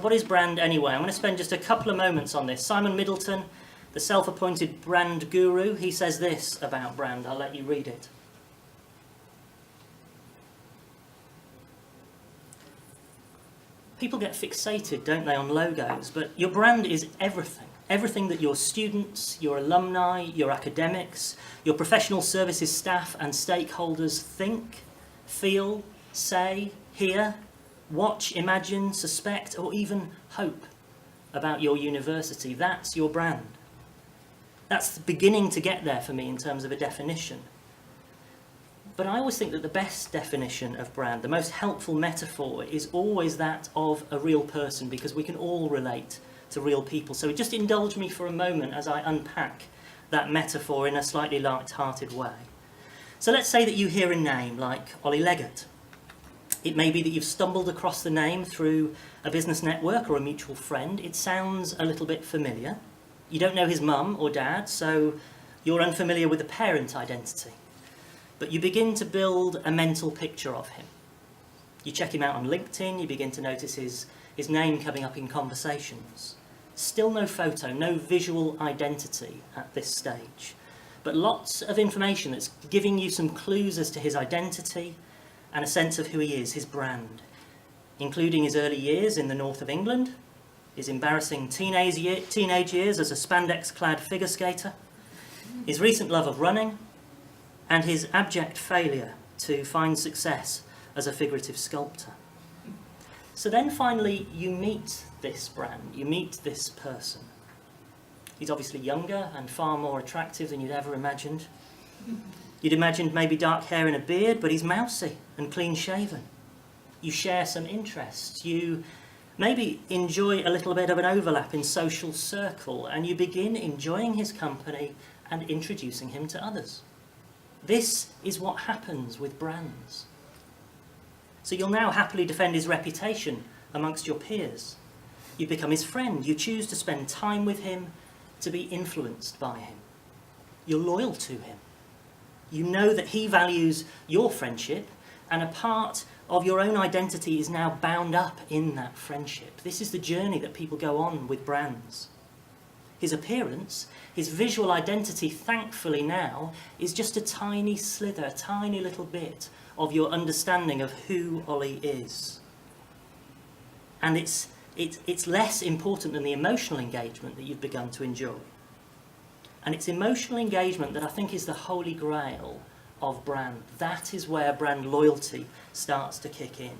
What is brand anyway? I'm going to spend just a couple of moments on this. Simon Middleton, the self-appointed brand guru, he says this about brand. I'll let you read it. People get fixated, don't they, on logos, but your brand is everything. Everything that your students, your alumni, your academics, your professional services staff and stakeholders think, feel, say, hear, watch, imagine, suspect, or even hope about your university. That's your brand. That's beginning to get there for me in terms of a definition. But I always think that the best definition of brand, the most helpful metaphor, is always that of a real person, because we can all relate to real people. So just indulge me for a moment as I unpack that metaphor in a slightly light-hearted way. So let's say that you hear a name like Ollie Leggett. It may be that you've stumbled across the name through a business network or a mutual friend. It sounds a little bit familiar. You don't know his mum or dad, so you're unfamiliar with the parent identity. But you begin to build a mental picture of him. You check him out on LinkedIn, you begin to notice his name coming up in conversations. Still no photo, no visual identity at this stage, but lots of information that's giving you some clues as to his identity and a sense of who he is, his brand, including his early years in the north of England, his embarrassing teenage years as a spandex-clad figure skater, his recent love of running, and his abject failure to find success as a figurative sculptor. So then finally you meet this brand, you meet this person. He's obviously younger and far more attractive than you'd ever imagined. You'd imagined maybe dark hair and a beard, but he's mousy and clean shaven. You share some interests, you maybe enjoy a little bit of an overlap in social circle, and you begin enjoying his company and introducing him to others. This is what happens with brands. So you'll now happily defend his reputation amongst your peers. You become his friend. You choose to spend time with him, to be influenced by him. You're loyal to him. You know that he values your friendship, and a part of your own identity is now bound up in that friendship. This is the journey that people go on with brands. His appearance, his visual identity, thankfully now, is just a tiny slither, a tiny little bit of your understanding of who Ollie is. And it's less important than the emotional engagement that you've begun to enjoy. And it's emotional engagement that I think is the holy grail of brand. That is where brand loyalty starts to kick in.